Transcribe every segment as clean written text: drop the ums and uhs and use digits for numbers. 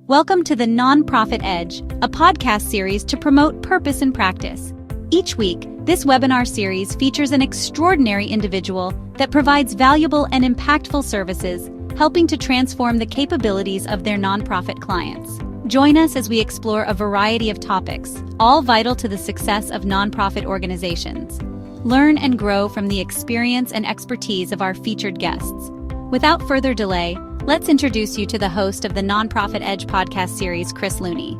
Welcome to the Nonprofit Edge, a podcast series to promote purpose in practice. Each week, this webinar series features an extraordinary individual that provides valuable and impactful services, helping to transform the capabilities of their nonprofit clients. Join us as we explore a variety of topics, all vital to the success of nonprofit organizations. Learn and grow from the experience and expertise of our featured guests. Without further delay, let's introduce you to the host of the Nonprofit Edge podcast series, Chris Looney.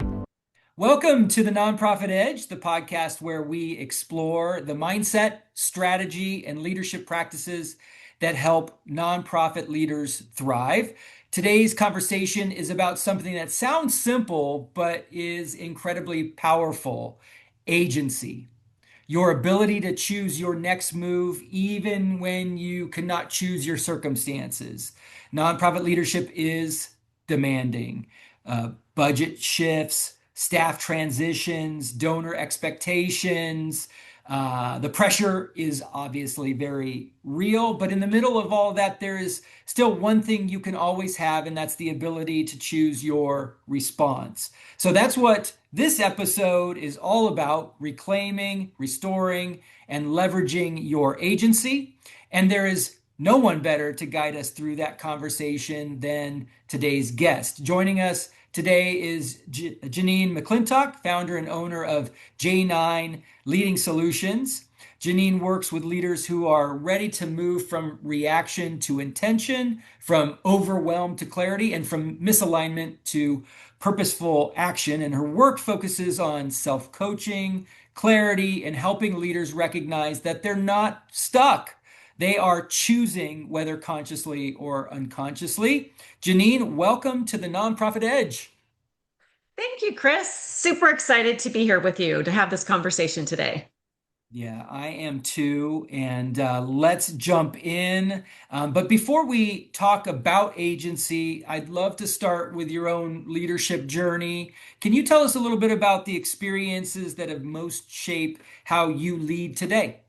Welcome to the Nonprofit Edge, the podcast where we explore the mindset, strategy, and leadership practices that help nonprofit leaders thrive. Today's conversation is about something that sounds simple, but is incredibly powerful: agency. Your ability to choose your next move, even when you cannot choose your circumstances. Nonprofit leadership is demanding. Budget shifts, staff transitions, donor expectations. The pressure is obviously very real, but in the middle of all of that, there is still one thing you can always have, and that's the ability to choose your response. So that's what this episode is all about: reclaiming, restoring, and leveraging your agency. And there is no one better to guide us through that conversation than today's guest. Joining us today is Janine McClintock, founder and owner of J9 Leading Solutions. Janine works with leaders who are ready to move from reaction to intention, from overwhelm to clarity, and from misalignment to purposeful action. And her work focuses on self-coaching, clarity, and helping leaders recognize that they're not stuck. They are choosing, whether consciously or unconsciously. Janine, welcome to the Nonprofit Edge. Thank you, Chris. Super excited to be here with you to have this conversation today. Yeah, I am too. And let's jump in. But before we talk about agency, I'd love to start with your own leadership journey. Can you tell us a little bit about the experiences that have most shaped how you lead today?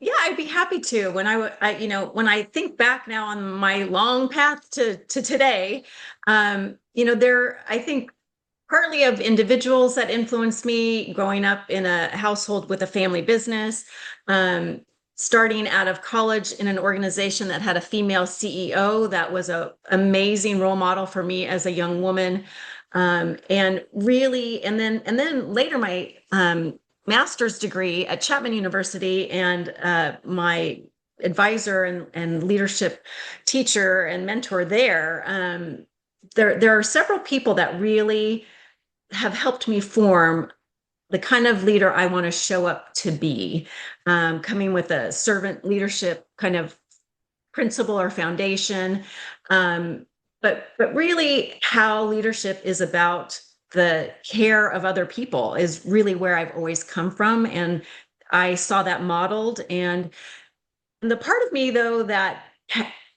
Yeah, I'd be happy to. When when I think back now on my long path to today, I think partly of individuals that influenced me growing up in a household with a family business, starting out of college in an organization that had a female CEO that was an amazing role model for me as a young woman, and then later my master's degree at Chapman University, and my advisor and leadership teacher and mentor there. There are several people that really have helped me form the kind of leader I want to show up to be, coming with a servant leadership kind of principle or foundation. But really how leadership is about the care of other people is really where I've always come from. And I saw that modeled. And the part of me, though, that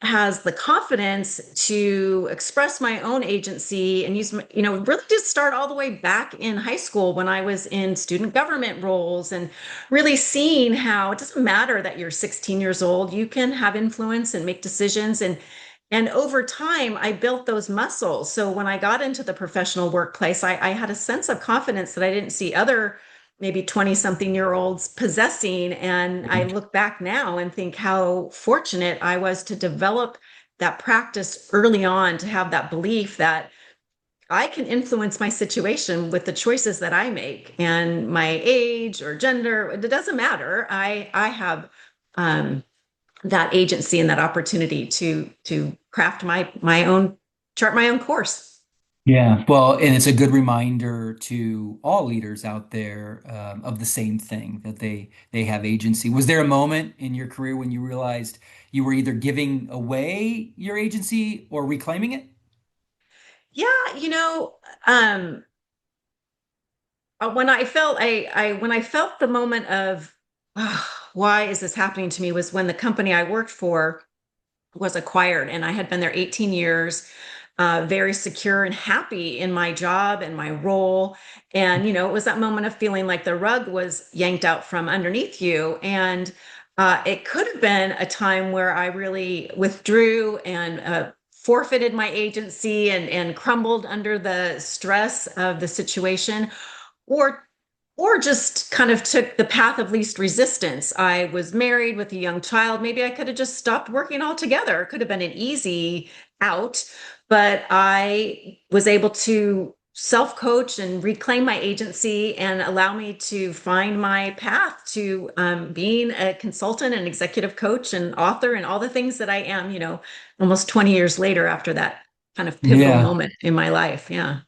has the confidence to express my own agency and use, really just start all the way back in high school when I was in student government roles, and really seeing how it doesn't matter that you're 16 years old, you can have influence and make decisions. And over time, I built those muscles. So when I got into the professional workplace, I had a sense of confidence that I didn't see other maybe 20-something-year-olds possessing. And I look back now and think how fortunate I was to develop that practice early on, to have that belief that I can influence my situation with the choices that I make, and my age or gender, it doesn't matter. I have that agency and that opportunity to craft chart my own course. Yeah, well, and it's a good reminder to all leaders out there of the same thing, that they have agency. Was there a moment in your career when you realized you were either giving away your agency or reclaiming it? Yeah, when I felt the moment of, "Oh, why is this happening to me?" was when the company I worked for was acquired, and I had been there 18 years, very secure and happy in my job and my role. And, it was that moment of feeling like the rug was yanked out from underneath you. And it could have been a time where I really withdrew and forfeited my agency and crumbled under the stress of the situation, or or just kind of took the path of least resistance. I was married with a young child. Maybe I could have just stopped working altogether. It could have been an easy out, but I was able to self coach and reclaim my agency and allow me to find my path to being a consultant and executive coach and author and all the things that I am, almost 20 years later after that kind of pivotal Yeah. moment in my life. Yeah.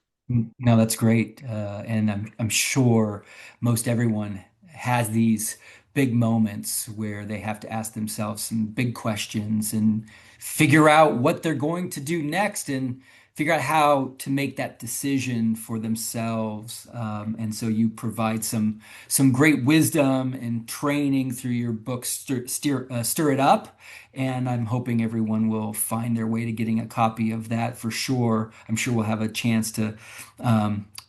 No, that's great. And I'm sure most everyone has these big moments where they have to ask themselves some big questions and figure out what they're going to do next and figure out how to make that decision for themselves. And so you provide some great wisdom and training through your book, Stir It Up. And I'm hoping everyone will find their way to getting a copy of that for sure. I'm sure we'll have a chance to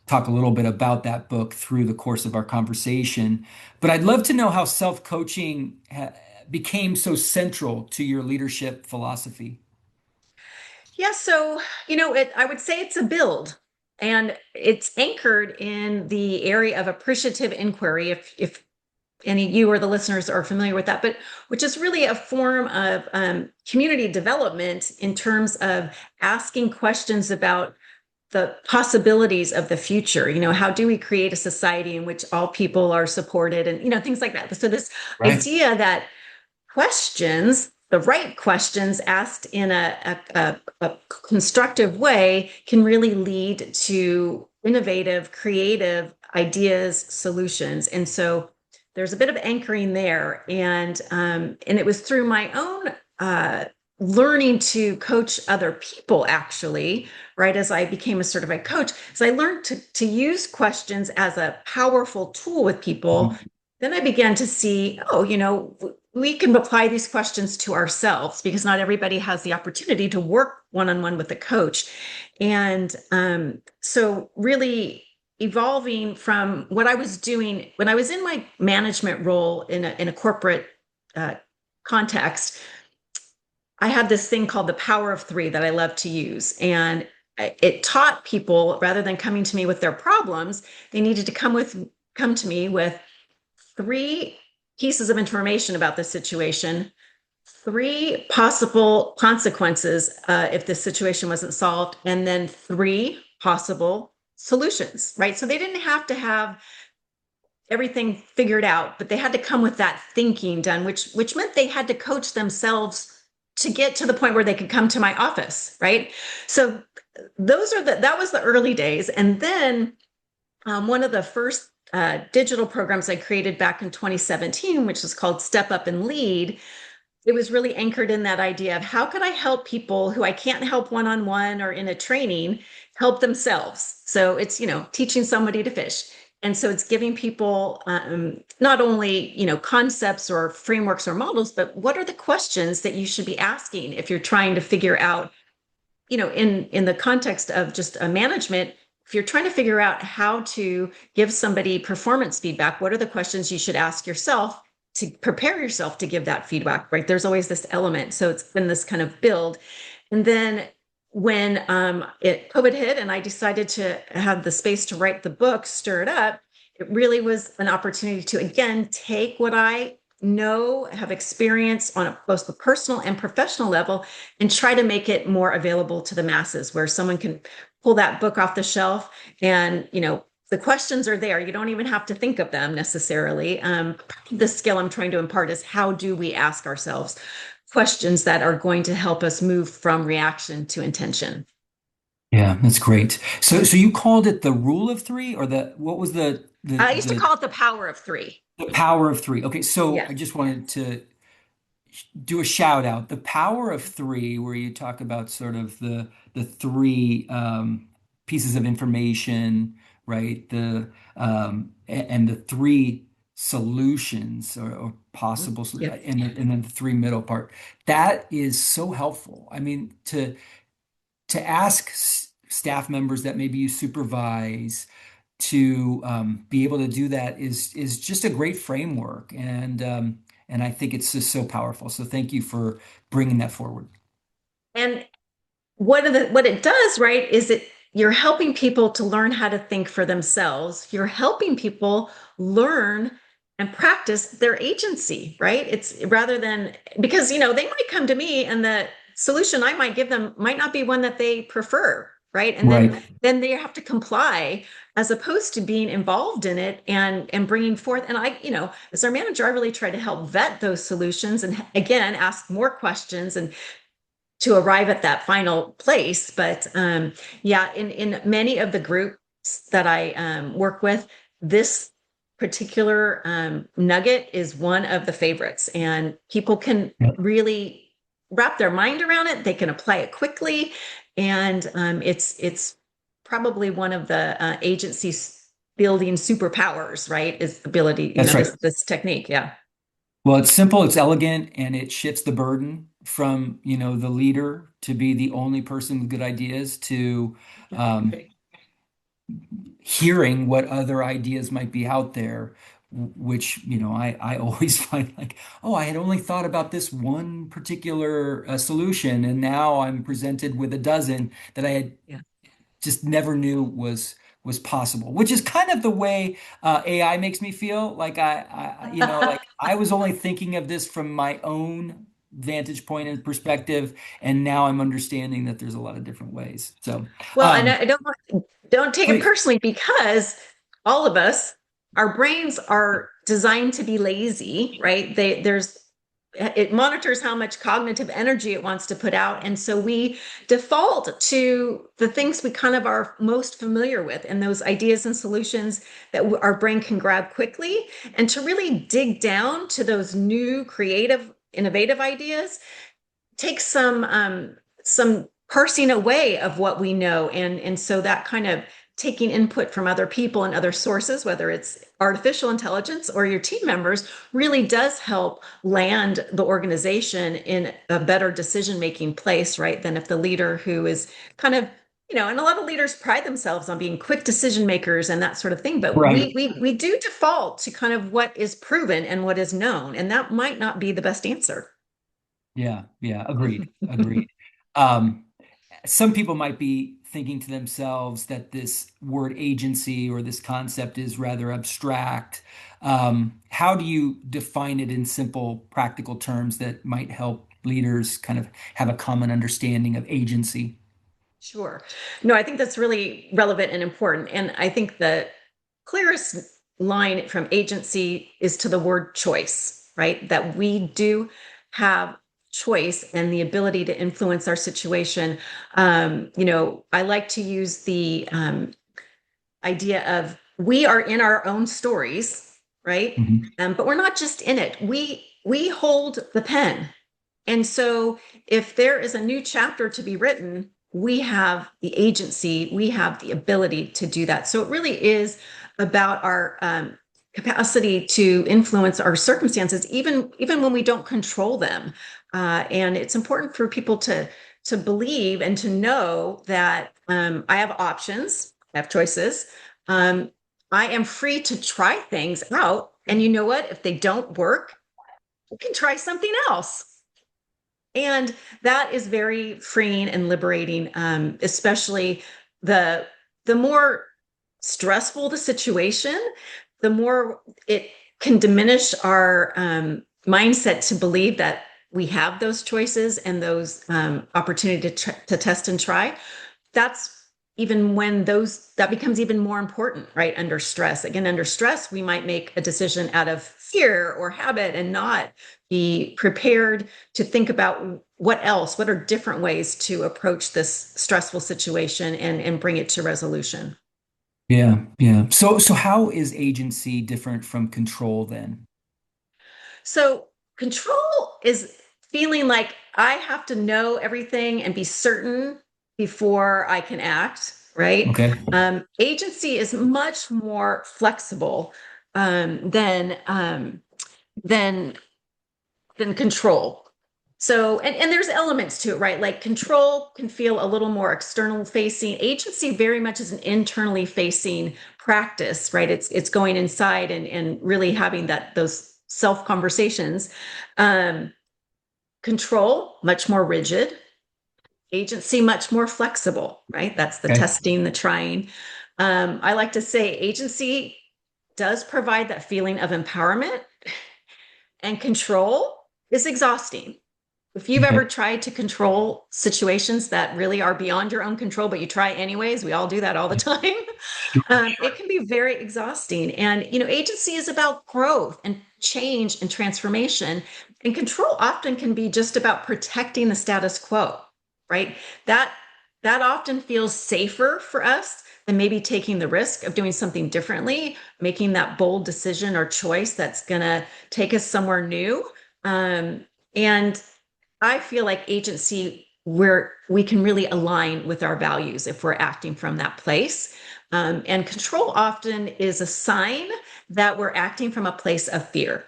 talk a little bit about that book through the course of our conversation. But I'd love to know how self-coaching became so central to your leadership philosophy. Yeah, so I would say it's a build, and it's anchored in the area of appreciative inquiry. If any of you or the listeners are familiar with that, but which is really a form of community development in terms of asking questions about the possibilities of the future. How do we create a society in which all people are supported, and things like that. So this Right. idea that the right questions asked in a constructive way can really lead to innovative, creative ideas, solutions. And so there's a bit of anchoring there. And it was through my own learning to coach other people, actually, right, as I became a certified coach. So I learned to use questions as a powerful tool with people. Then I began to see, we can apply these questions to ourselves because not everybody has the opportunity to work one-on-one with a coach. And so really evolving from what I was doing when I was in my management role in a corporate uh, context. I had this thing called the power of three that I love to use. And it taught people, rather than coming to me with their problems, they needed to come to me with three pieces of information about the situation, three possible consequences if the situation wasn't solved, and then three possible solutions, right? So they didn't have to have everything figured out, but they had to come with that thinking done, which meant they had to coach themselves to get to the point where they could come to my office, right? So that was the early days. And then one of the first digital programs I created back in 2017, which was called Step Up and Lead, it was really anchored in that idea of how could I help people who I can't help one-on-one or in a training help themselves. So it's, teaching somebody to fish. And so it's giving people not only, concepts or frameworks or models, but what are the questions that you should be asking if you're trying to figure out, in the context of just a management, if you're trying to figure out how to give somebody performance feedback, what are the questions you should ask yourself to prepare yourself to give that feedback, right? There's always this element. So it's been this kind of build. And then when COVID hit and I decided to have the space to write the book, Stir It Up, it really was an opportunity to, again, take what I know, have experience on both the personal and professional level, and try to make it more available to the masses where someone can pull that book off the shelf and, the questions are there. You don't even have to think of them necessarily. The skill I'm trying to impart is how do we ask ourselves questions that are going to help us move from reaction to intention. Yeah, that's great. So you called it the rule of three, or what was I used to call it the power of three. the power of three? Okay, so Yes. I just wanted to do a shout out. The power of three, where you talk about sort of the three pieces of information, right? And the three solutions or possible, Yep. and then the three middle part. That is so helpful. I mean, to ask staff members that maybe you supervise to be able to do that is just a great framework, and I think it's just so powerful. So thank you for bringing that forward. And what it does, right, is you're helping people to learn how to think for themselves. You're helping people learn and practice their agency, right? It's rather than, because they might come to me and the solution I might give them might not be one that they prefer, right? And Right. then they have to comply as opposed to being involved in it and bringing forth. And as our manager, I really try to help vet those solutions and again ask more questions and to arrive at that final place. But yeah, in many of the groups that I work with, this particular nugget is one of the favorites, and people can Yeah. really wrap their mind around it. They can apply it quickly, and it's probably one of the agencies building superpowers, right? Is ability, That's right. this technique. Yeah. Well, it's simple, it's elegant, and it shifts the burden from, the leader to be the only person with good ideas to um, hearing what other ideas might be out there, which, I always find like, oh, I had only thought about this one particular solution, and now I'm presented with a dozen that I had Yeah. just never knew was possible, which is kind of the way AI makes me feel. Like like I was only thinking of this from my own vantage point and perspective, and now I'm understanding that there's a lot of different ways. So, Well, and I don't take it please, personally, because all of us, our brains are designed to be lazy, right? It monitors how much cognitive energy it wants to put out, and so we default to the things we kind of are most familiar with, and those ideas and solutions that our brain can grab quickly. And to really dig down to those new, creative, innovative ideas take some parsing away of what we know, and so that kind of taking input from other people and other sources, whether it's artificial intelligence or your team members, really does help land the organization in a better decision making place, right, than if the leader who is kind of, and a lot of leaders pride themselves on being quick decision makers and that sort of thing, but right. we do default to kind of what is proven and what is known, and that might not be the best answer. Yeah, yeah, agreed, agreed. Um, some people might be thinking to themselves that this word agency or this concept is rather abstract. How do you define it in simple, practical terms that might help leaders kind of have a common understanding of agency? Sure. No, I think that's really relevant and important. And I think the clearest line from agency is to the word choice, right? That we do have choice and the ability to influence our situation. I like to use the idea of we are in our own stories, right? Mhm. But we're not just in it. We hold the pen, and so if there is a new chapter to be written, we have the agency, we have the ability to do that. So it really is about our capacity to influence our circumstances, even when we don't control them. And it's important for people to believe and to know that I have options, I have choices. Um, I am free to try things out. And you know what? If they don't work, we can try something else. And that is very freeing and liberating, especially the the more stressful the situation, the more it can diminish our mindset to believe that we have those choices and those opportunity to test and try. That's even when that becomes even more important, right? Under stress. Again, under stress, we might make a decision out of fear or habit and not be prepared to think about what are different ways to approach this stressful situation and bring it to resolution. Yeah, yeah. So how is agency different from control then? So control is feeling like I have to know everything and be certain before I can act, right? Okay. Agency is much more flexible than than control. So, and there's elements to it, right? Like control can feel a little more external facing. Agency very much is an internally facing practice, right? It's going inside and really having those self conversations. Um, Control, much more rigid. Agency much more flexible, right? That's the Okay. testing, the trying. I like to say agency does provide that feeling of empowerment, and control is exhausting. If you've ever Okay. tried to control situations that really are beyond your own control, but you try anyways, we all do that all the time. Sure. It can be very exhausting. And, agency is about growth and change and transformation. And control often can be just about protecting the status quo, right? That that often feels safer for us than maybe taking the risk of doing something differently, making that bold decision or choice that's going to take us somewhere new. And I feel like agency where we can really align with our values if we're acting from that place. And control often is a sign that we're acting from a place of fear.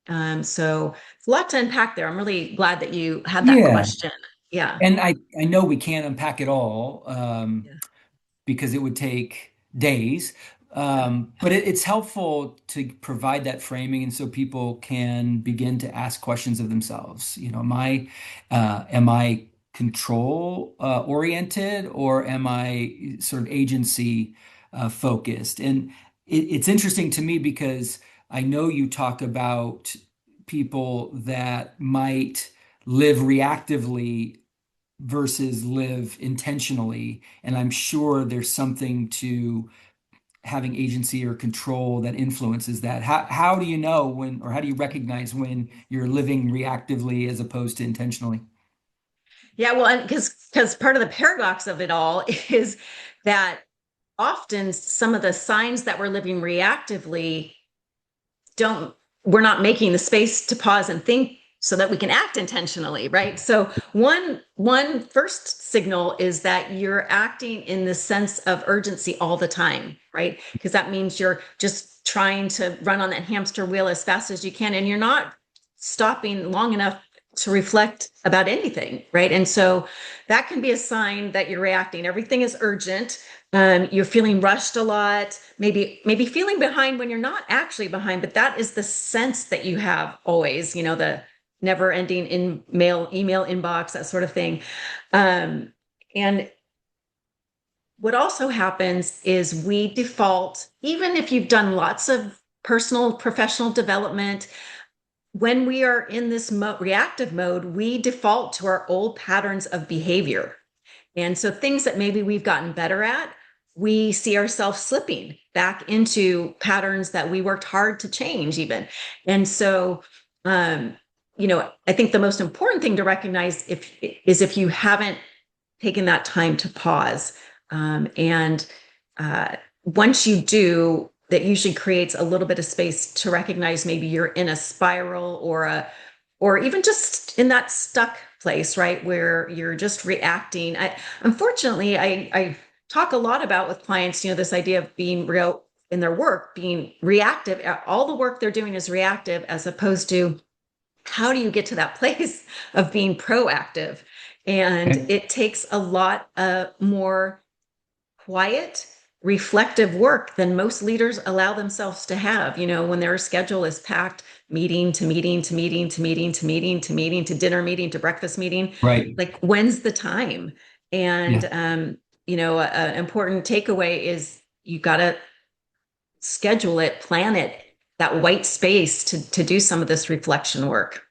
So it's a lot to unpack there. I'm really glad that you had that Yeah. question. Yeah. And I know we can't unpack it all. Yeah. Because it would take days. Yeah. But it's helpful to provide that framing, and so people can begin to ask questions of themselves. Am I control oriented, or am I sort of agency focused? And it's interesting to me because I know you talk about people that might live reactively versus live intentionally. And I'm sure there's something to having agency or control that influences that. How do you know when, or how do you recognize when you're living reactively as opposed to intentionally? Yeah, well, and because part of the paradox of it all is that often some of the signs that we're living reactively don't we're not making the space to pause and think so that we can act intentionally, right? So one first signal is that you're acting in the sense of urgency all the time, right? Because that means you're just trying to run on that hamster wheel as fast as you can, and you're not stopping long enough to reflect about anything, right? And so that can be a sign that you're reacting. Everything is urgent. You're feeling rushed a lot, maybe feeling behind when you're not actually behind, but that is the sense that you have always, the never ending email inbox, that sort of thing. And what also happens is we default, even if you've done lots of personal, professional development, when we are in this reactive mode, we default to our old patterns of behavior. And so things that maybe we've gotten better at, we see ourselves slipping back into patterns that we worked hard to change even. And so, I think the most important thing to recognize if you haven't taken that time to pause. And once you do, that usually creates a little bit of space to recognize maybe you're in a spiral or even just in that stuck place, right? Where you're just reacting. Unfortunately, I talk a lot about with clients, this idea of being real in their work, being reactive. All the work they're doing is reactive, as opposed to how do you get to that place of being proactive? And Okay. it takes a lot more quiet, reflective work than most leaders allow themselves to have. When their schedule is packed, meeting to meeting to meeting to meeting to meeting to meeting to dinner meeting to breakfast meeting, Right. like when's the time? And Yeah. an important takeaway is you got to schedule it, plan it, that white space to do some of this reflection work.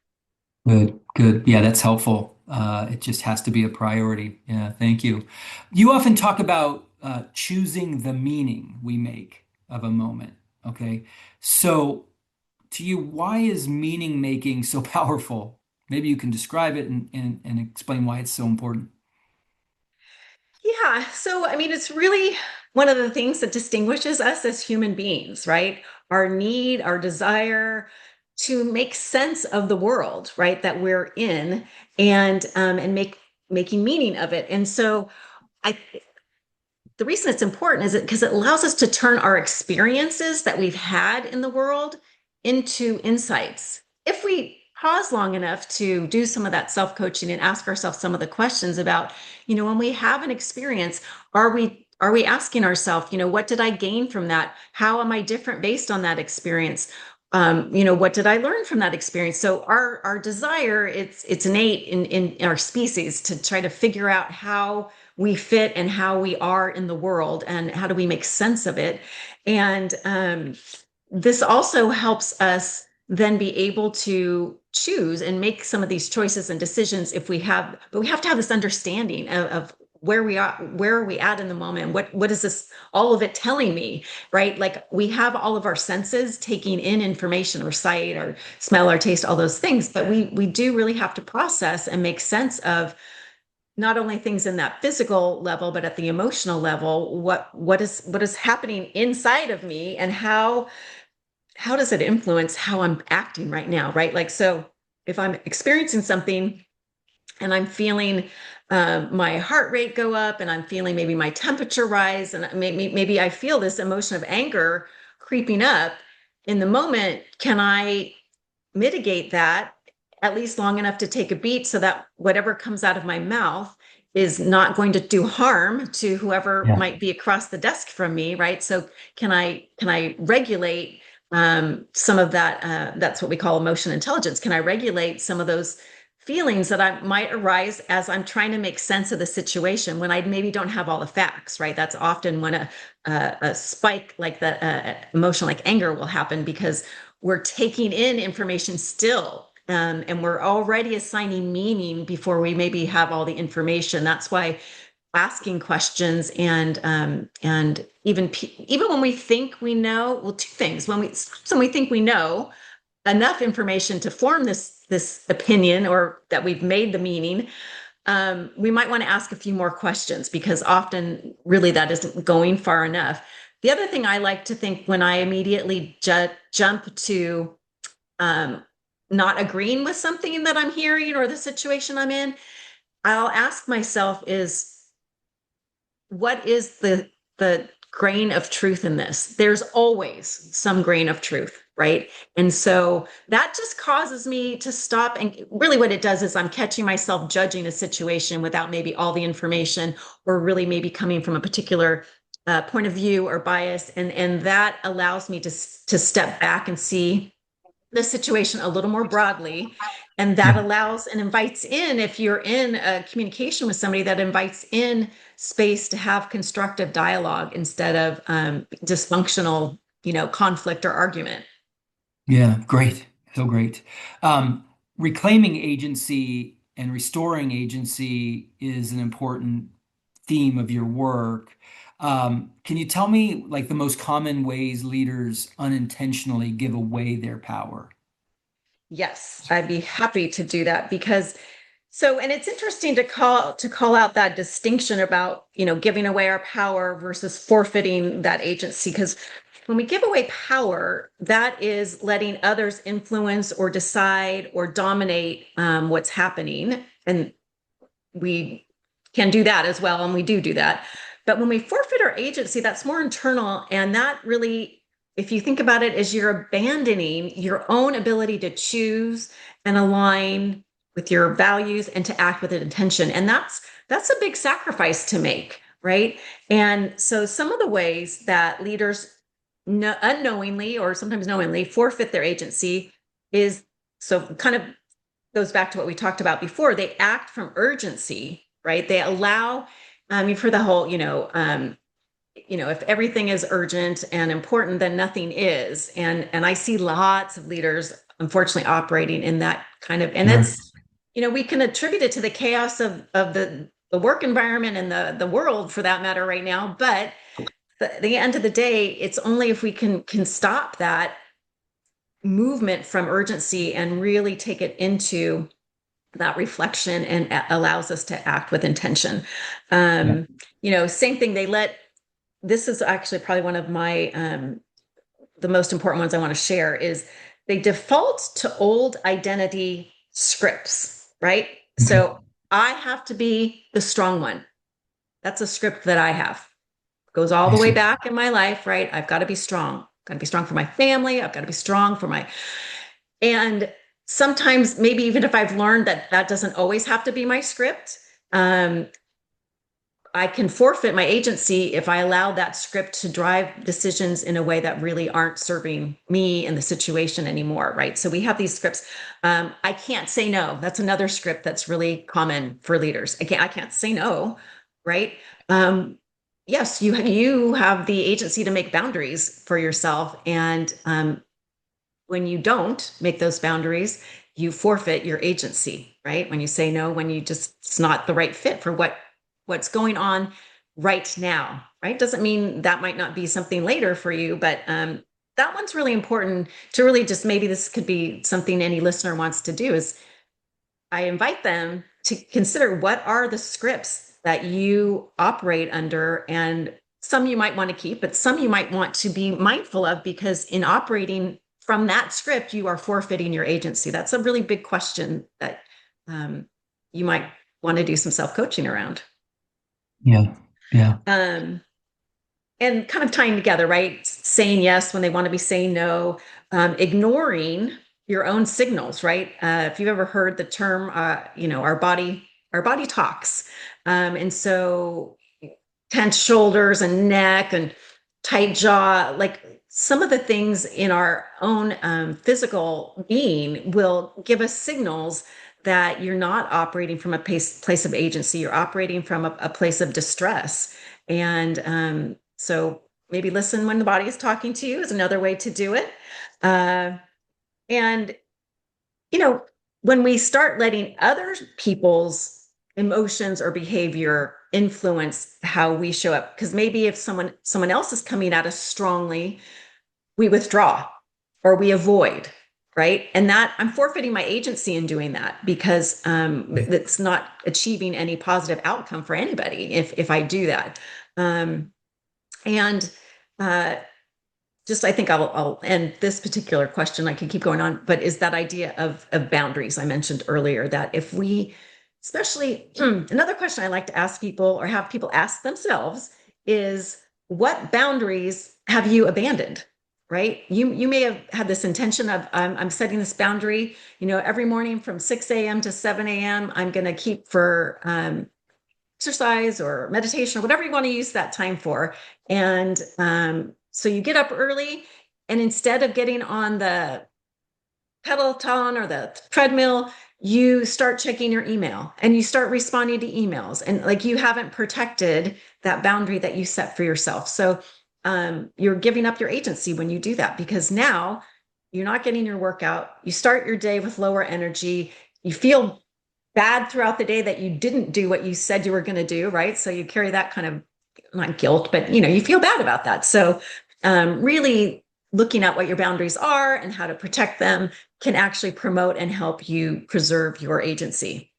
Good. Good. Yeah, that's helpful. It just has to be a priority. Yeah. Thank you. You often talk about choosing the meaning we make of a moment. Okay. So, to you, why is meaning making so powerful? Maybe you can describe it and explain why it's so important. Yeah. So, I mean, it's really one of the things that distinguishes us as human beings, right? Our need, our desire to make sense of the world, right, that we're in, and making meaning of it. And so, I the reason it's important is because it allows us to turn our experiences that we've had in the world into insights. If we pause long enough to do some of that self-coaching and ask ourselves some of the questions about, when we have an experience, are we asking ourselves, what did I gain from that? How am I different based on that experience? What did I learn from that experience? So our desire, it's innate in our species to try to figure out how we fit and how we are in the world and how do we make sense of it. And this also helps us then be able to choose and make some of these choices and decisions but we have to have this understanding of where are we at in the moment? What is this, all of it telling me, right? Like we have all of our senses taking in information, or sight, or smell, or taste, all those things, but we do really have to process and make sense of not only things in that physical level, but at the emotional level, what is happening inside of me, and how does it influence how I'm acting right now, right? Like, so if I'm experiencing something and I'm feeling my heart rate go up, and I'm feeling maybe my temperature rise, and maybe I feel this emotion of anger creeping up in the moment, can I mitigate that at least long enough to take a beat so that whatever comes out of my mouth is not going to do harm to whoever Yeah. might be across the desk from me, right? So can I regulate some of that? That's what we call emotion intelligence. Can I regulate some of those feelings that I might arise as I'm trying to make sense of the situation when I maybe don't have all the facts, right? That's often when a spike like the emotion like anger will happen, because we're taking in information still, and we're already assigning meaning before we maybe have all the information. That's why asking questions and even when we think we know, well, two things: when we think we know enough information to form this opinion, or that we've made the meaning, we might want to ask a few more questions, because often really that isn't going far enough. The other thing I like to think when I immediately jump to um, not agreeing with something that I'm hearing or the situation I'm in, I'll ask myself is, what is the grain of truth in this? There's always some grain of truth, right? And so that just causes me to stop. And really what it does is I'm catching myself judging a situation without maybe all the information, or really maybe coming from a particular point of view or bias. And that allows me to step back and see the situation a little more broadly. And that Yeah. allows and invites in, if you're in a communication with somebody, that invites in space to have constructive dialogue instead of dysfunctional, conflict or argument. Yeah, great. So great. Um, Reclaiming agency and restoring agency is an important theme of your work. Can you tell me like the most common ways leaders unintentionally give away their power? Yes, I'd be happy to do that, because and it's interesting to call out that distinction about, giving away our power versus forfeiting that agency. Because when we give away power, that is letting others influence or decide or dominate what's happening. And we can do that as well, and we do that. But when we forfeit our agency, that's more internal. And that really, if you think about it, is you're abandoning your own ability to choose and align with your values and to act with intention. And that's a big sacrifice to make, right? And so some of the ways that leaders unknowingly or sometimes knowingly forfeit their agency is, so kind of goes back to what we talked about before. They act from urgency, right? They allow, you've heard the whole, if everything is urgent and important, then nothing is. And I see lots of leaders, unfortunately, operating in that kind of, and Sure. it's, we can attribute it to the chaos of the work environment and the world for that matter right now. But at the end of the day, it's only if we can stop that movement from urgency and really take it into that reflection, and allows us to act with intention. Yeah. Same thing. This is actually probably one of my, the most important ones I want to share is they default to old identity scripts, right? Okay. So I have to be the strong one. That's a script that I have. Goes all I the way see. back in my life, right? I've got to be strong. Got to be strong for my family. I've got to be strong for my, and sometimes maybe even if I've learned that that doesn't always have to be my script, I can forfeit my agency if I allow that script to drive decisions in a way that really aren't serving me and the situation anymore, right? So we have these scripts. I can't say no. That's another script that's really common for leaders. I can't say no, right? Yes, you have the agency to make boundaries for yourself, and when you don't make those boundaries, you forfeit your agency, right? When you say no, when you just it's not the right fit for what's going on right now, right? Doesn't mean that might not be something later for you, but that one's really important to really just maybe this could be something any listener wants to do is I invite them to consider what are the scripts that you operate under, and some you might want to keep, but some you might want to be mindful of because in operating from that script, you are forfeiting your agency. That's a really big question that you might want to do some self-coaching around. Yeah. Yeah. And kind of tying together, right? Saying yes when they want to be saying no, ignoring your own signals, right? If you've ever heard the term, our body talks, and so tense shoulders and neck and tight jaw, like some of the things in our own physical being will give us signals that you're not operating from a place of agency. You're operating from a place of distress. And so maybe listen when the body is talking to you is another way to do it. And, you know, when we start letting other people's emotions or behavior influence how we show up, because maybe if someone else is coming at us strongly, we withdraw or we avoid, right? And that I'm forfeiting my agency in doing that because it's not achieving any positive outcome for anybody if I do that. And just I think I'll end this particular question. I can keep going on, but is that idea of boundaries I mentioned earlier, that if we, especially another question I like to ask people or have people ask themselves is, what boundaries have you abandoned? Right? You may have had this intention of I'm setting this boundary, every morning from 6 a.m. to 7 a.m. I'm going to keep for exercise or meditation or whatever you want to use that time for. And so you get up early, and instead of getting on the Peloton or the treadmill, you start checking your email and you start responding to emails, and like you haven't protected that boundary that you set for yourself. So you're giving up your agency when you do that, because now you're not getting your workout. You start your day with lower energy. You feel bad throughout the day that you didn't do what you said you were going to do, right? So you carry that kind of, not guilt, but you feel bad about that. So really looking at what your boundaries are and how to protect them can actually promote and help you preserve your agency.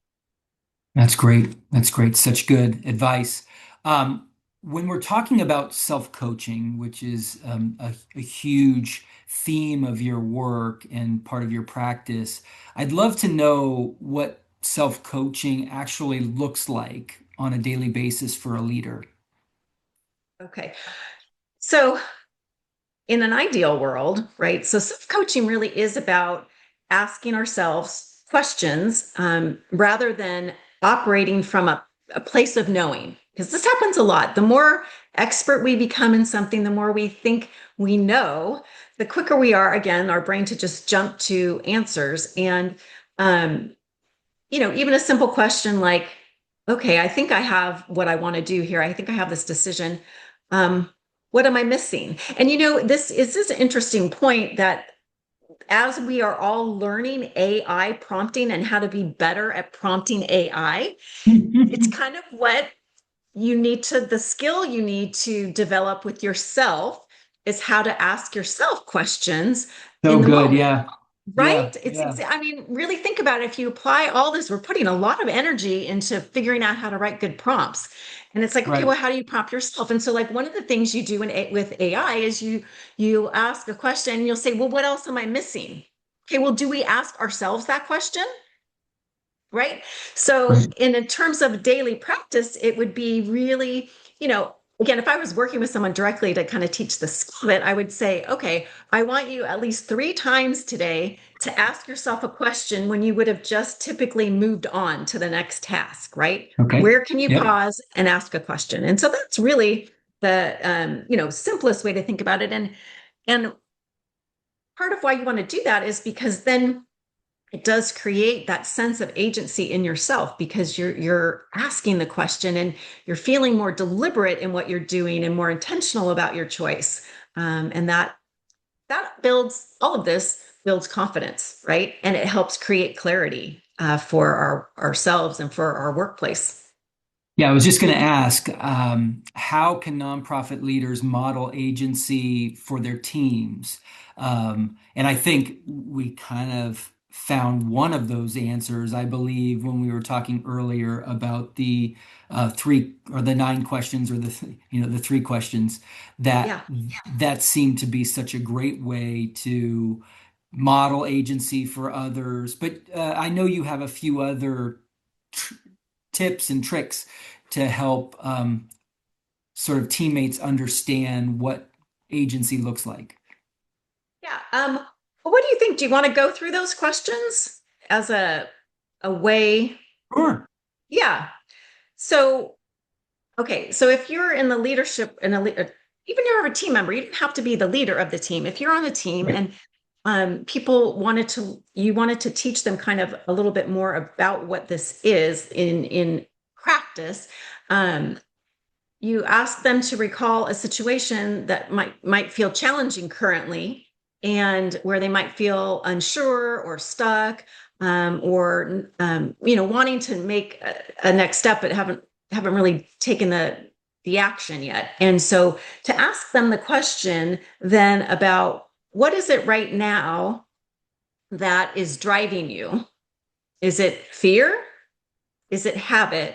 That's great. That's great. Such good advice. When we're talking about self-coaching, which is a huge theme of your work and part of your practice, I'd love to know what self-coaching actually looks like on a daily basis for a leader. Okay. So in an ideal world, right? So self-coaching really is about asking ourselves questions rather than operating from a place of knowing, because this happens a lot. The more expert we become in something, the more we think we know, the quicker we are, again, our brain to just jump to answers. And, even a simple question like, okay, I think I have what I want to do here. I think I have this decision. What am I missing? And this is an interesting point that as we are all learning AI prompting and how to be better at prompting AI, it's kind of what the skill you need to develop with yourself is how to ask yourself questions So in the good. moment. Yeah. Yeah. Right? Yeah. I mean, really think about it. If you apply all this, we're putting a lot of energy into figuring out how to write good prompts. And it's like, okay, Right. well, how do you prompt yourself? And so like one of the things you do with AI is you ask a question and you'll say, well, what else am I missing? Okay, well, do we ask ourselves that question? Right? So Right. in terms of daily practice, it would be really, again, if I was working with someone directly to kind of teach the skill of it, I would say, okay, I want you at least 3 times today to ask yourself a question when you would have just typically moved on to the next task, right? Okay. Where can you Yep. pause and ask a question? And so that's really the simplest way to think about it. And part of why you want to do that is because then it does create that sense of agency in yourself, because you're asking the question and you're feeling more deliberate in what you're doing and more intentional about your choice. And that builds, all of this builds confidence, right? And it helps create clarity for ourselves and for our workplace. Yeah, I was just going to ask, how can nonprofit leaders model agency for their teams? And I think we kind of found one of those answers, I believe, when we were talking earlier about the three or the 9 questions, or the 3 questions that Yeah. that seemed to be such a great way to model agency for others. But I know you have a few other tips and tricks to help sort of teammates understand what agency looks like. Yeah. Well, what do you think? Do you want to go through those questions as a way? Sure. Yeah. So, okay. So if you're in the leadership and even you're a team member, you don't have to be the leader of the team. If you're on the team Right. and you wanted to teach them kind of a little bit more about what this is in practice. Um, you ask them to recall a situation that might feel challenging currently, and where they might feel unsure or stuck, or wanting to make a next step but haven't really taken the action yet. And so to ask them the question then about what is it right now that is driving you? Is it fear? Is it habit?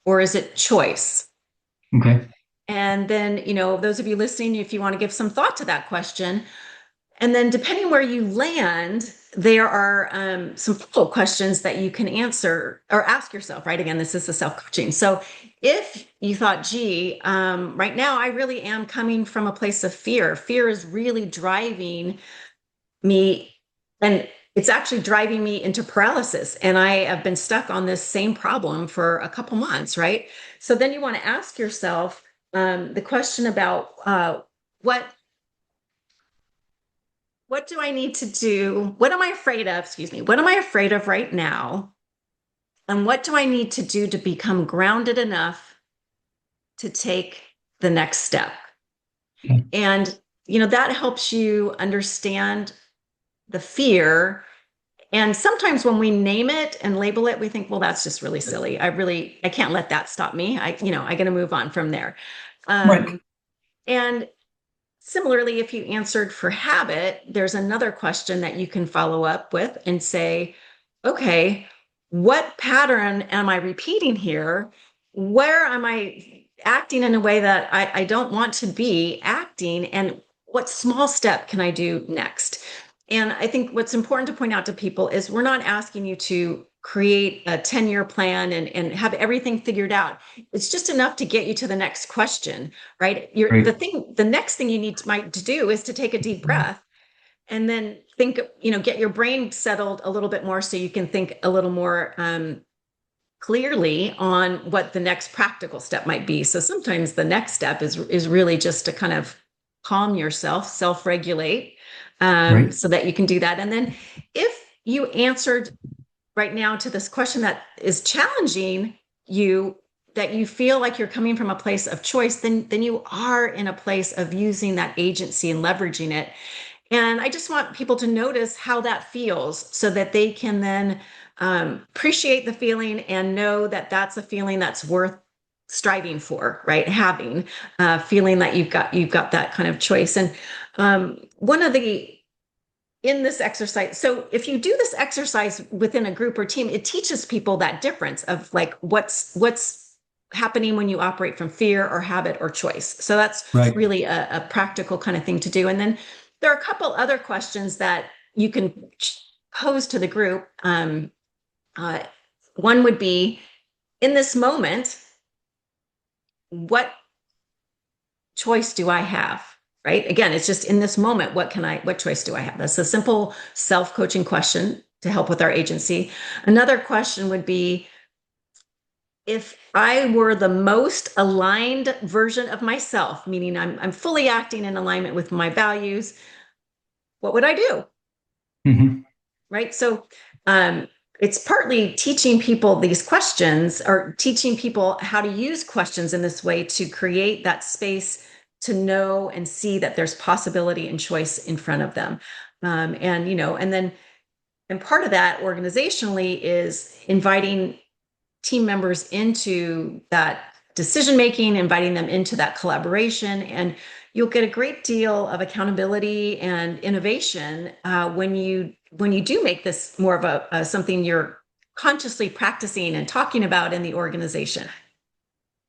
Or is it choice? Okay. And then, those of you listening, if you want to give some thought to that question, and then depending where you land, there are some follow-up questions that you can answer or ask yourself, right? Again, this is the self-coaching. So if you thought, gee, right now I really am coming from a place of fear. Fear is really driving me, and it's actually driving me into paralysis. And I have been stuck on this same problem for a couple months, right? So then you want to ask yourself the question about what what do I need to do? What am I afraid of? Excuse me. What am I afraid of right now? And what do I need to do to become grounded enough to take the next step? Okay. And that helps you understand the fear. And sometimes when we name it and label it, we think, well, that's just really silly. I can't let that stop me. I got to move on from there. Right. And similarly, if you answered for habit, there's another question that you can follow up with and say, okay, what pattern am I repeating here? Where am I acting in a way that I don't want to be acting? And what small step can I do next? And I think what's important to point out to people is we're not asking you to create a 10-year plan and have everything figured out. It's just enough to get you to the next question, right? Great. The next thing you might to do is to take a deep breath and then think, get your brain settled a little bit more so you can think a little more clearly on what the next practical step might be. So sometimes the next step is really just to kind of calm yourself, self-regulate, Right. so that you can do that. And then if you answered right now to this question that is challenging you, that you feel like you're coming from a place of choice, then you are in a place of using that agency and leveraging it. And I just want people to notice how that feels so that they can then appreciate the feeling and know that that's a feeling that's worth striving for, right? Having feeling that you've got that kind of choice. And one of the in this exercise, so if you do this exercise within a group or team, it teaches people that difference of like what's happening when you operate from fear or habit or choice. So that's Right. really a practical kind of thing to do. And then there are a couple other questions that you can pose to the group. Uh, One would be, in this moment, what choice do I have? Right? Again, it's just in this moment, what choice do I have? That's a simple self-coaching question to help with our agency. Another question would be, if I were the most aligned version of myself, meaning I'm fully acting in alignment with my values, what would I do? Mhm. Right. So it's partly teaching people these questions, or teaching people how to use questions in this way to create that space to know and see that there's possibility and choice in front of them. And part of that organizationally is inviting team members into that decision making, inviting them into that collaboration, and you'll get a great deal of accountability and innovation when you do make this more of a something you're consciously practicing and talking about in the organization.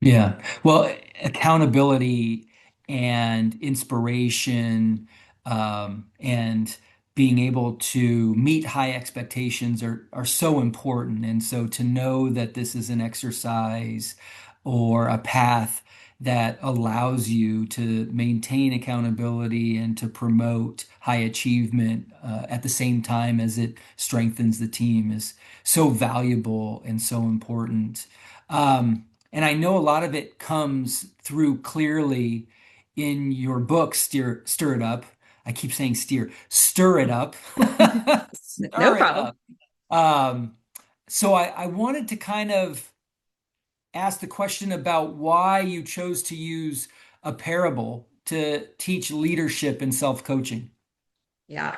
Yeah. Well, accountability and inspiration, and being able to meet high expectations are so important. And so to know that this is an exercise or a path that allows you to maintain accountability and to promote high achievement, at the same time as it strengthens the team is so valuable and so important. And I know a lot of it comes through clearly in your book, Stir It Up. I keep saying stir it up, No stir it problem. up. Um, so I wanted to kind of ask the question about why you chose to use a parable to teach leadership and self-coaching. Yeah.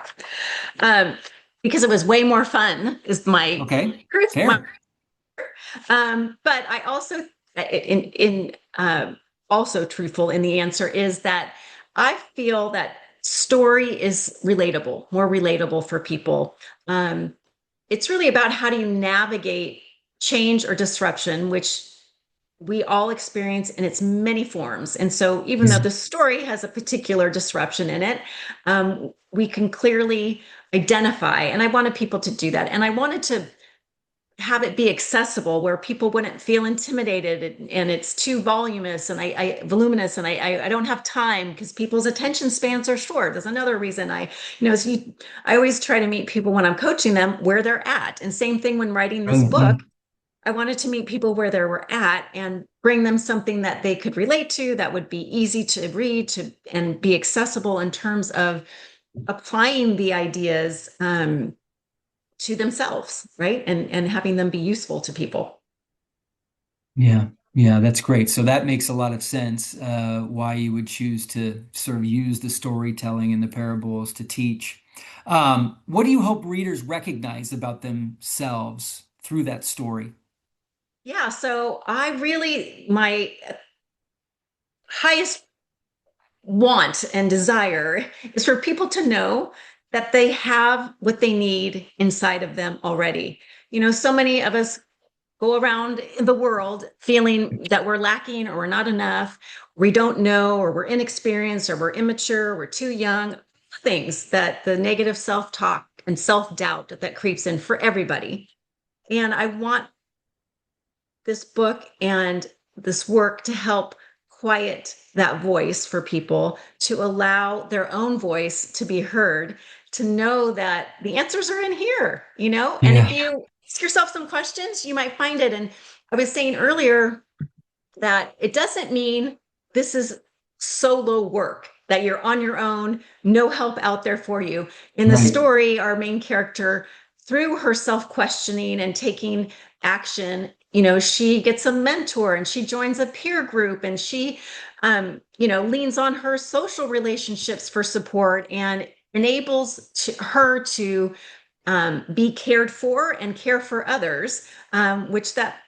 Um, because it was way more fun is my Okay, truth. fair. But I also, in also truthful in the answer is that I feel that story is relatable, more relatable for people. It's really about how do you navigate change or disruption, which we all experience in its many forms. And so, even though the story has a particular disruption in it, we can clearly identify. And I wanted people to do that. And I wanted to have it be accessible where people wouldn't feel intimidated, and it's too voluminous and voluminous, and I don't have time because people's attention spans are short. That's another reason I always try to meet people when I'm coaching them where they're at. And same thing when writing this book, Mhm. I wanted to meet people where they were at and bring them something that they could relate to, that would be easy to read to and be accessible in terms of applying the ideas to themselves, right? And having them be useful to people. Yeah, yeah, that's great. So that makes a lot of sense, why you would choose to sort of use the storytelling and the parables to teach. What do you hope readers recognize about themselves through that story? Yeah, so my highest want and desire is for people to know that they have what they need inside of them already. So many of us go around in the world feeling that we're lacking or we're not enough, we don't know, or we're inexperienced, or we're immature, or we're too young. Things that the negative self talk and self doubt that creeps in for everybody. And I want this book and this work to help quiet that voice for people, to allow their own voice to be heard, to know that the answers are in here. And if Yeah, you ask yourself some questions, you might find it. And I was saying earlier that it doesn't mean this is solo work, that you're on your own, no help out there for you. In the right. story, our main character, through her self questioning and taking action, she gets a mentor and she joins a peer group, and she, leans on her social relationships for support, and enables her to be cared for and care for others, which that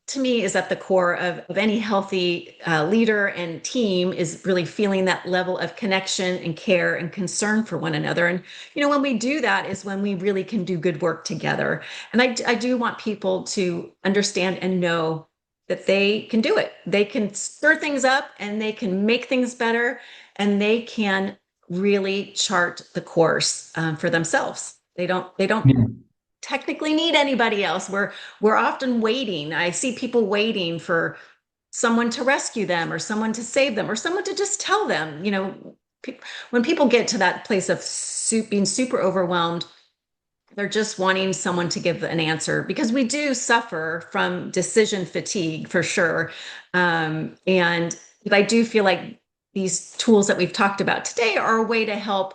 to me is at the core of any healthy leader and team, is really feeling that level of connection and care and concern for one another. And when we do that is when we really can do good work together. And I do want people to understand and know that they can do it. They can stir things up and they can make things better, and they can really chart the course for themselves. They don't Yeah. technically need anybody else. We're often waiting. I see people waiting for someone to rescue them or someone to save them or someone to just tell them, when people get to that place of being super overwhelmed, they're just wanting someone to give an answer, because we do suffer from decision fatigue for sure. And I do feel like these tools that we've talked about today are a way to help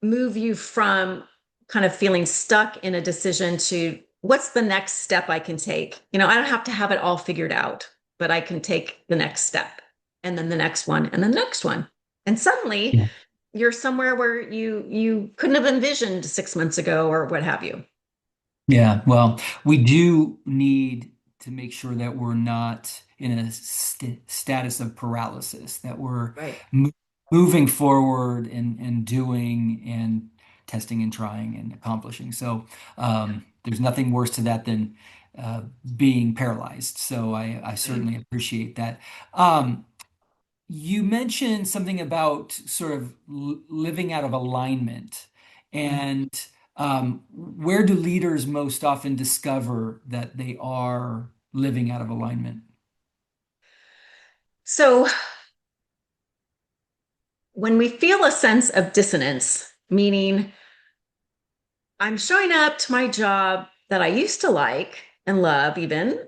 move you from kind of feeling stuck in a decision to what's the next step I can take. I don't have to have it all figured out, but I can take the next step and then the next one and the next one. And suddenly you're somewhere where you couldn't have envisioned 6 months ago or what have you. Yeah, well, we do need to make sure that we're not in a status of paralysis, that we're Right. mo moving forward and doing and testing and trying and accomplishing. So there's nothing worse to that than being paralyzed. So I Right. certainly appreciate that. Um, you mentioned something about sort of living out of alignment. And where do leaders most often discover that they are living out of alignment? So when we feel a sense of dissonance, meaning I'm showing up to my job that I used to like and love even,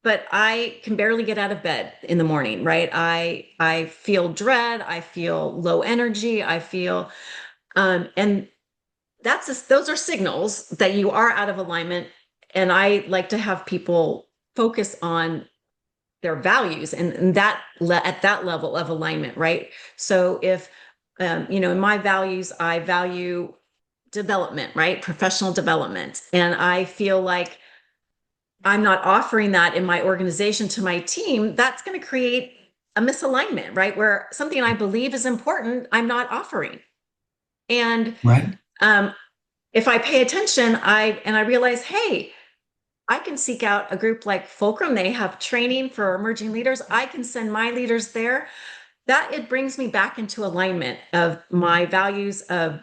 but I can barely get out of bed in the morning, right? I feel dread, I feel low energy, I feel and those are signals that you are out of alignment. And I like to have people focus on their values and at that level of alignment, right? So if in my values, I value development, right? Professional development. And I feel like I'm not offering that in my organization to my team, that's going to create a misalignment, right? Where something I believe is important, I'm not offering. And Right. um, if I pay attention, I realize, hey, I can seek out a group like Fulcrum. They have training for emerging leaders. I can send my leaders there. That it brings me back into alignment of my values of,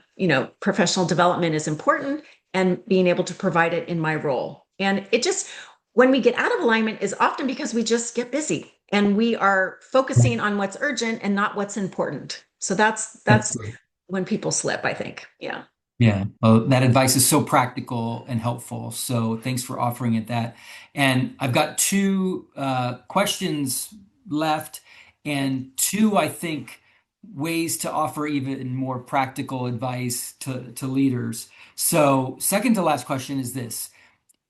professional development is important and being able to provide it in my role. And it just, when we get out of alignment is often because we just get busy and we are focusing on what's urgent and not what's important. So That's that's great. when people slip, I think. Yeah. Yeah, well, that advice is so practical and helpful. So thanks for offering it that. And I've got two questions left, and two, I think, ways to offer even more practical advice to leaders. So, second to last question is this.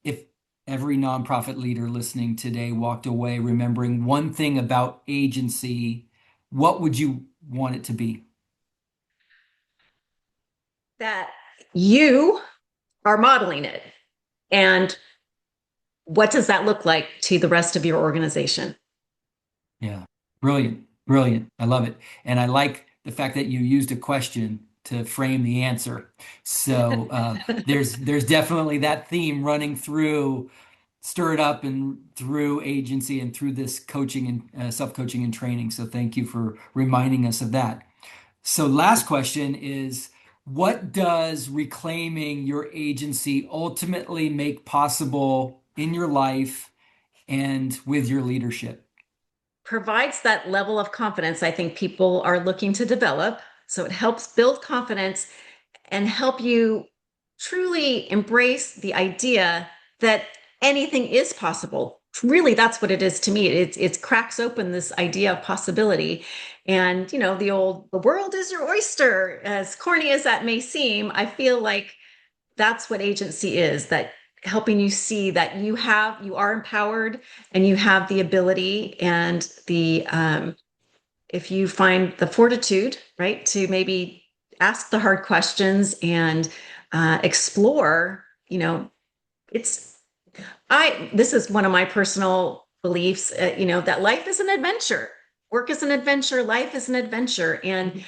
If every nonprofit leader listening today walked away remembering one thing about agency, what would you want it to be? That you are modeling it. And what does that look like to the rest of your organization? Yeah. Brilliant. Brilliant. I love it. And I like the fact that you used a question to frame the answer. So there's definitely that theme running through Stir It Up and through agency and through this coaching and self-coaching and training. So thank you for reminding us of that. So last question is, what does reclaiming your agency ultimately make possible in your life and with your leadership? Provides that level of confidence I think people are looking to develop. So it helps build confidence and help you truly embrace the idea that anything is possible. Really, that's what it is to me. It cracks open this idea of possibility. And, the world is your oyster, as corny as that may seem, I feel like that's what agency is, that helping you see that you are empowered and you have the ability and the if you find the fortitude, right, to maybe ask the hard questions and explore, it's I this is one of my personal beliefs, that life is an adventure. Work is an adventure, life is an adventure. And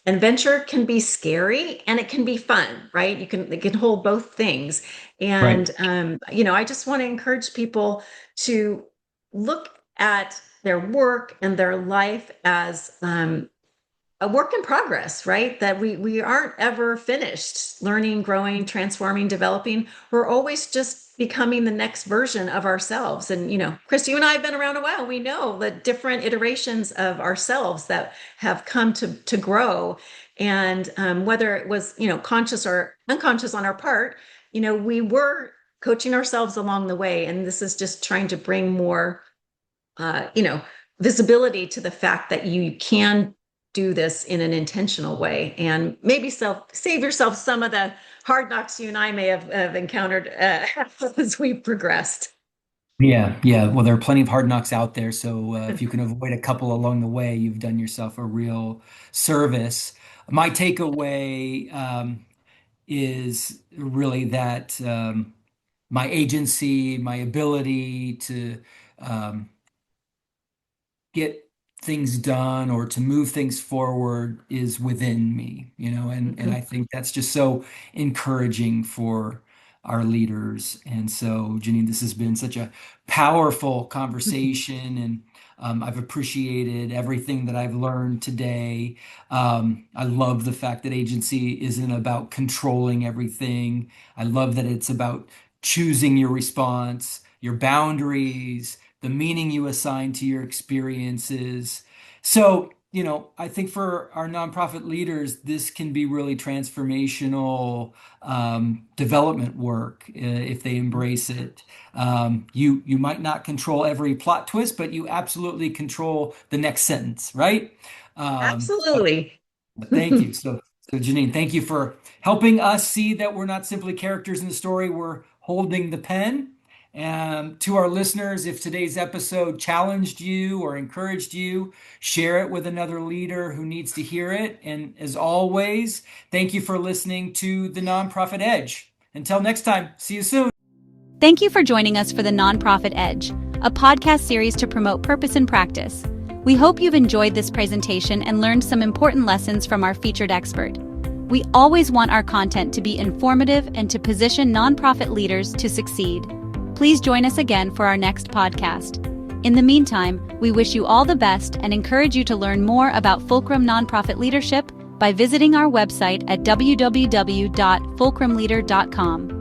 adventure can be scary and it can be fun, right? It can hold both things. Right. And I just want to encourage people to look at their work and their life as a work in progress, right? That we aren't ever finished learning, growing, transforming, developing. We're always just becoming the next version of ourselves. And, Chris, you and I have been around a while. We know the different iterations of ourselves that have come to grow. And whether it was, conscious or unconscious on our part, we were coaching ourselves along the way. And this is just trying to bring more, visibility to the fact that you can do this in an intentional way, and maybe save yourself some of the hard knocks you and I may have encountered as we progressed. Yeah, yeah. Well, there are plenty of hard knocks out there. So if you can avoid a couple along the way, you've done yourself a real service. My takeaway is really that my agency, my ability to um, get things done or to move things forward is within me, and I think that's just so encouraging for our leaders. And so, Janine, this has been such a powerful conversation, and I've appreciated everything that I've learned today. I love the fact that agency isn't about controlling everything. I love that it's about choosing your response, your boundaries, the meaning you assign to your experiences. So, I think for our nonprofit leaders, this can be really transformational development work if they embrace it. You might not control every plot twist, but you absolutely control the next sentence, right? But Absolutely. thank you. So Janine, thank you for helping us see that we're not simply characters in the story, we're holding the pen. And to our listeners, if today's episode challenged you or encouraged you, share it with another leader who needs to hear it. And as always, thank you for listening to The Nonprofit Edge. Until next time, see you soon. Thank you for joining us for the Nonprofit Edge, a podcast series to promote purpose in practice. We hope you've enjoyed this presentation and learned some important lessons from our featured expert. We always want our content to be informative and to position nonprofit leaders to succeed. Please join us again for our next podcast. In the meantime, we wish you all the best and encourage you to learn more about Fulcrum Nonprofit Leadership by visiting our website at www.fulcrumleader.com.